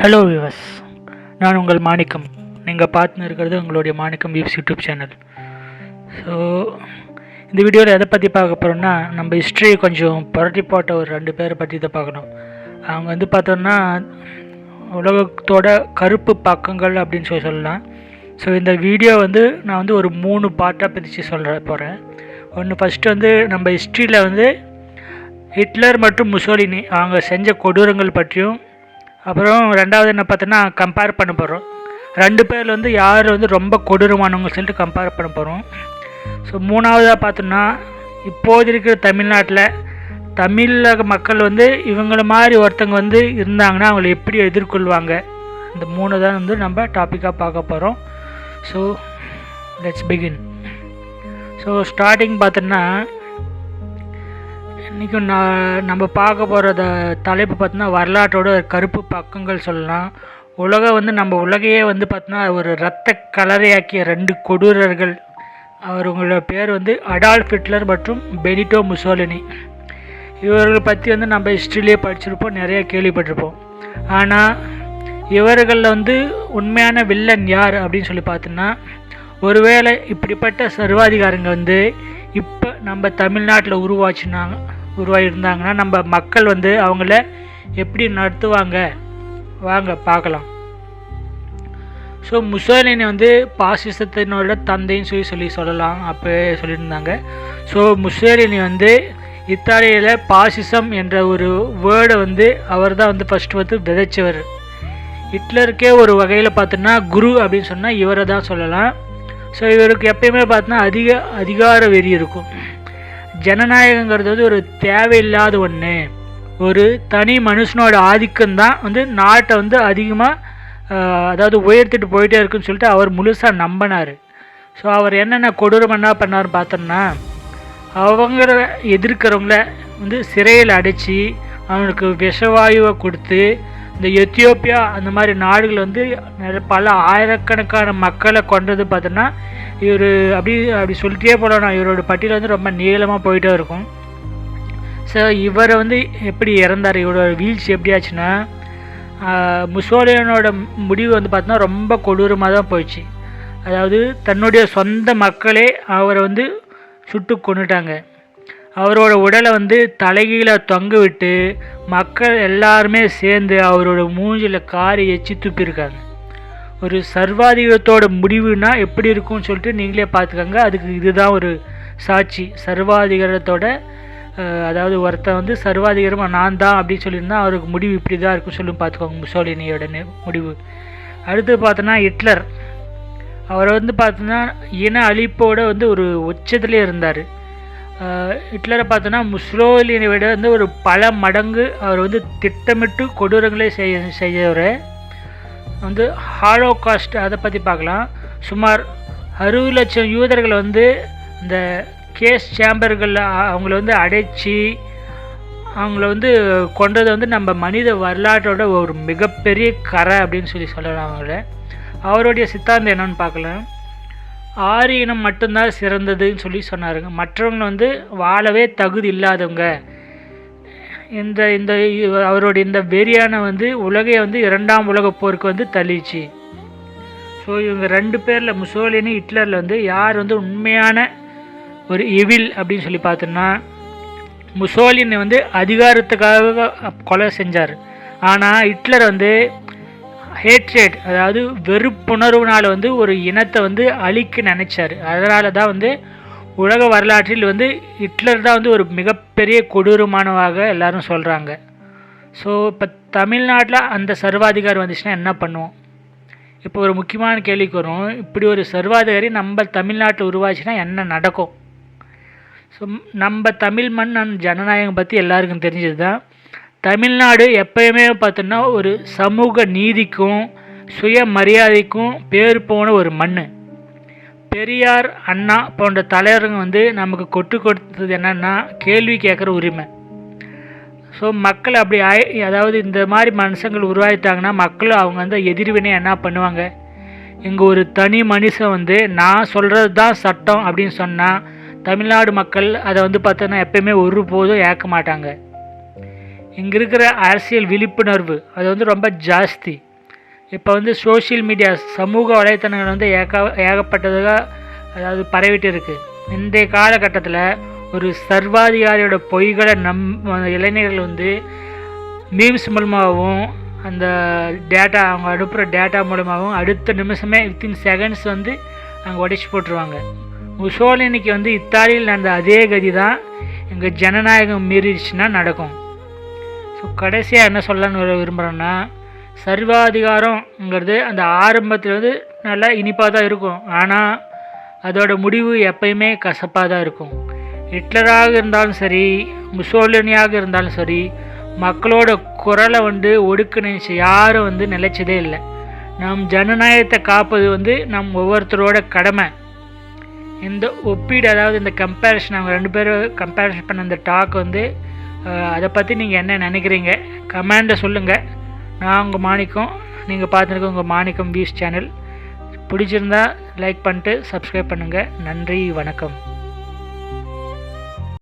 Hello viewers, நான் உங்கள் மாணிக்கம். நீங்கள் பார்த்துன்னு இருக்கிறது உங்களுடைய மாணிக்கம் வியூஸ் யூடியூப் சேனல். ஸோ இந்த வீடியோவில் எதை பற்றி பார்க்க போகிறோம்னா, நம்ம ஹிஸ்ட்ரி கொஞ்சம் புரட்டி போட்ட ஒரு 2 பேரை பற்றி தான் பார்க்கணும். அவங்க பார்த்தோன்னா உலகத்தோட கருப்பு பக்கங்கள் அப்படின்னு சொல்லலாம். ஸோ இந்த வீடியோ நான் ஒரு 3 பார்ட்டாக பிரித்து சொல்ல போகிறேன். ஃபஸ்ட்டு நம்ம ஹிஸ்ட்ரியில் ஹிட்லர் மற்றும் முசோலினி அவங்க செஞ்ச கொடூரங்கள் பற்றியும், அப்புறம் ரெண்டாவது என்ன பார்த்தோன்னா கம்பேர் பண்ண போகிறோம். 2 பேரில் யார் ரொம்ப கொடூரமானவங்க சொல்லிட்டு கம்பேர் பண்ண போகிறோம். ஸோ மூணாவதாக பார்த்தோன்னா இப்போது இருக்கிற தமிழ்நாட்டில் தமிழக மக்கள் இவங்கள மாதிரி ஒருத்தங்க இருந்தாங்கன்னா அவங்களை எப்படி எதிர்கொள்வாங்க, இந்த 3 தான் நம்ம டாப்பிக்காக பார்க்க போகிறோம். So let's begin. So starting பார்த்தோன்னா இன்றைக்கும் நம்ம பார்க்க போகிற தலைப்பு பார்த்தோன்னா வரலாற்றோட கருப்பு பக்கங்கள் சொல்லலாம். நம்ம உலகையே பார்த்தோன்னா ஒரு இரத்த கலரையாக்கிய 2 கொடூரர்கள். அவங்களோட பேர் அடால்ஃப் ஹிட்லர் மற்றும் பெனிட்டோ முசோலினி. இவர்கள் பற்றி நம்ம ஹிஸ்ட்ரியிலே படிச்சிருப்போம், நிறைய கேள்விப்பட்டிருப்போம். ஆனால் இவர்களில் உண்மையான வில்லன் யார் அப்படின்னு சொல்லி பார்த்தோன்னா, ஒருவேளை இப்படிப்பட்ட சர்வாதிகாரங்க இப்போ நம்ம தமிழ்நாட்டில் உருவாகியிருந்தாங்கன்னா நம்ம மக்கள் அவங்கள எப்படி நடத்துவாங்க வாங்க பார்க்கலாம். ஸோ முசோலினி பாசிசத்தினோட தந்தைன்னு சொல்லலாம், அப்போ சொல்லியிருந்தாங்க. ஸோ முசோலினி இத்தாலியில் பாசிசம் என்ற ஒரு வேர்டை அவர் தான் ஃபஸ்ட்டு விதைச்சவர். ஹிட்லருக்கே ஒரு வகையில் பார்த்தோன்னா குரு அப்படின்னு சொன்னால் இவரை தான் சொல்லலாம். ஸோ இவருக்கு எப்பயுமே பார்த்தோன்னா அதிகார வெறி இருக்கும். ஜனநாயகங்கிறது ஒரு தேவையில்லாத ஒன்று. ஒரு தனி மனுஷனோட ஆதிக்கம்தான் நாட்டை அதிகமாக உயர்த்திட்டு போயிட்டே இருக்குன்னு சொல்லிட்டு அவர் முழுசாக நம்பினார். ஸோ அவர் என்னென்ன கொடூரம் என்ன பண்ணார்னு பார்த்தோம்னா, அவங்கள எதிர்க்கிறவங்கள சிறையில் அடைச்சி அவனுக்கு விஷவாயுவை கொடுத்து, இந்த எத்தியோப்பியா அந்த மாதிரி நாடுகள் பல ஆயிரக்கணக்கான மக்களை கொண்டது பார்த்தோன்னா இவர் அப்படி சொல்லிட்டே போகலாம். இவரோட பட்டியல் ரொம்ப நீளமாக போயிட்டே இருக்கும். ஸோ இவரை எப்படி இறந்தார், இவரோட வீழ்ச்சி எப்படி ஆச்சுன்னா, முசோலினியோட முடிவு பார்த்தோன்னா ரொம்ப கொடூரமாக தான் போயிடுச்சு. அதாவது தன்னுடைய சொந்த மக்களே அவரை சுட்டு கொண்டுட்டாங்க. அவரோட உடலை தலைகீழ தொங்க விட்டு மக்கள் எல்லாருமே சேர்ந்து அவரோட மூஞ்சில் காரி எச்சி துப்பியிருக்காங்க. ஒரு சர்வாதிகாரத்தோட முடிவுனா எப்படி இருக்கும்னு சொல்லிட்டு நீங்களே பார்த்துக்கோங்க. அதுக்கு இதுதான் ஒரு சாட்சி. சர்வாதிகாரத்தோட அதாவது ஒருத்தன் சர்வாதிகாரமாக நான் தான் அப்படின்னு சொல்லியிருந்தால் அவருக்கு முடிவு இப்படி தான் இருக்குன்னு சொல்லி பார்த்துக்கோங்க முசோலினியோட முடிவு. அடுத்து பார்த்தோன்னா ஹிட்லர். அவர் பார்த்தோன்னா இன அழிப்போட ஒரு உச்சத்துலேயே இருந்தார். ஹிட்லரை பார்த்தோன்னா முசோலினியை விட ஒரு பல மடங்கு அவர் திட்டமிட்டு கொடூரங்களே செய்யவர். ஹாலோகாஸ்ட் அதை பற்றி பார்க்கலாம். சுமார் 60 லட்சம் யூதர்கள் இந்த கேஸ் சேம்பர்களில் அவங்கள அடைச்சி அவங்கள கொண்டது நம்ம மனித வரலாற்றோட ஒரு மிகப்பெரிய கரை அப்படின்னு சொல்லலாம். அவருடைய சித்தாந்தம் என்னன்னு பார்க்கலாம். ஆரிய இனம் மட்டும்தான் சிறந்ததுன்னு சொன்னாருங்க. மற்றவங்க வாழவே தகுதி இல்லாதவங்க. இந்த அவருடைய இந்த வெறியான உலகையை 2ஆம் உலகப் போருக்கு தள்ளிச்சு. ஸோ இவங்க 2 பேரில் முசோலினி ஹிட்லரில் யார் உண்மையான ஒரு எவில் அப்படின்னு சொல்லி பார்த்தோன்னா, முசோலினி அதிகாரத்துக்காக கொலை செஞ்சார். ஆனால் ஹிட்லர் ஹேட்ரேட், அதாவது வெறுப்புணர்வுனால் ஒரு இனத்தை அழிக்க நினைச்சார். அதனால தான் உலக வரலாற்றில் ஹிட்லர் தான் ஒரு மிகப்பெரிய கொடூரமானவாக எல்லாரும் சொல்கிறாங்க. ஸோ இப்போ தமிழ்நாட்டில் அந்த சர்வாதிகாரி வந்துச்சுன்னா என்ன பண்ணுவோம்? இப்போ ஒரு முக்கியமான கேள்விக்கு வரும். இப்படி ஒரு சர்வாதிகாரி நம்ம தமிழ்நாட்டில் உருவாச்சுன்னா என்ன நடக்கும்? ஸோ நம்ம தமிழ் மண் ஜனநாயகம் பற்றி எல்லாருக்கும் தெரிஞ்சது தான். தமிழ்நாடு எப்பயுமே பார்த்தோன்னா ஒரு சமூக நீதிக்கும் சுயமரியாதைக்கும் பேர் போன ஒரு மண். பெரியார், அண்ணா போன்ற தலைவருங்க நமக்கு கொடுத்தது என்னென்னா கேள்வி கேட்குற உரிமை. ஸோ மக்கள் அப்படி அதாவது இந்த மாதிரி மனுஷங்கள் உருவாகிட்டாங்கன்னா மக்கள் அவங்க எதிர்வினை என்ன பண்ணுவாங்க? இங்கே ஒரு தனி மனுஷன் நான் சொல்கிறது தான் சட்டம் அப்படின்னு சொன்னால் தமிழ்நாடு மக்கள் அதை பார்த்தோன்னா எப்பயுமே ஒருபோதும் ஏற்க மாட்டாங்க. இங்கே இருக்கிற அரசியல் விழிப்புணர்வு அது ரொம்ப ஜாஸ்தி. இப்போ வந்து சோஷியல் மீடியா சமூக வலைத்தளங்கள் வந்து ஏகப்பட்டதாக அதாவது பரவிட்டு இருக்குது. இன்றைய காலகட்டத்தில் ஒரு சர்வாதிகாரியோட பொய்களை இளைஞர்கள் வந்து மீம்ஸ் மூலமாகவும் அந்த டேட்டா அவங்க அனுப்புகிற டேட்டா மூலமாகவும் அடுத்த நிமிஷமே வித்தின் செகண்ட்ஸ் வந்து அங்கே உடைச்சி போட்டுருவாங்க. முசோலினிக்கு வந்து இத்தாலியில் நடந்த அதே கதி தான் எங்கள் ஜனநாயகம் மீறிடுச்சுன்னா நடக்கும். ஸோ கடைசியாக என்ன சொல்லலான்னு விரும்புகிறேன்னா, சர்வாதிகாரங்கிறது அந்த ஆரம்பத்தில் வந்து நல்லா இனிப்பாக தான் இருக்கும், ஆனால் அதோட முடிவு எப்பயுமே கசப்பாக தான் இருக்கும். ஹிட்லராக இருந்தாலும் சரி, முசோலினியாக இருந்தாலும் சரி, மக்களோட குரலை வந்து ஒடுக்க நினைச்ச யாரும் வந்து நிலைச்சதே இல்லை. நம் ஜனநாயகத்தை காப்பது வந்து நம் ஒவ்வொருத்தரோட கடமை. இந்த ஒப்பீடு, அதாவது இந்த கம்பேரிஷன், அவங்க 2 பேரும் கம்பேரிஷன் பண்ண இந்த டாக் வந்து அதை பற்றி நீங்கள் என்ன நினைக்கிறீங்க கமெண்டில் சொல்லுங்கள். நான் உங்கள் மாணிக்கம், நீங்கள் பார்த்துருக்க உங்கள் மாணிக்கம் வியூஸ் சேனல். பிடிச்சிருந்தா லைக் பண்ணிட்டு சப்ஸ்கிரைப் பண்ணுங்கள். நன்றி, வணக்கம்.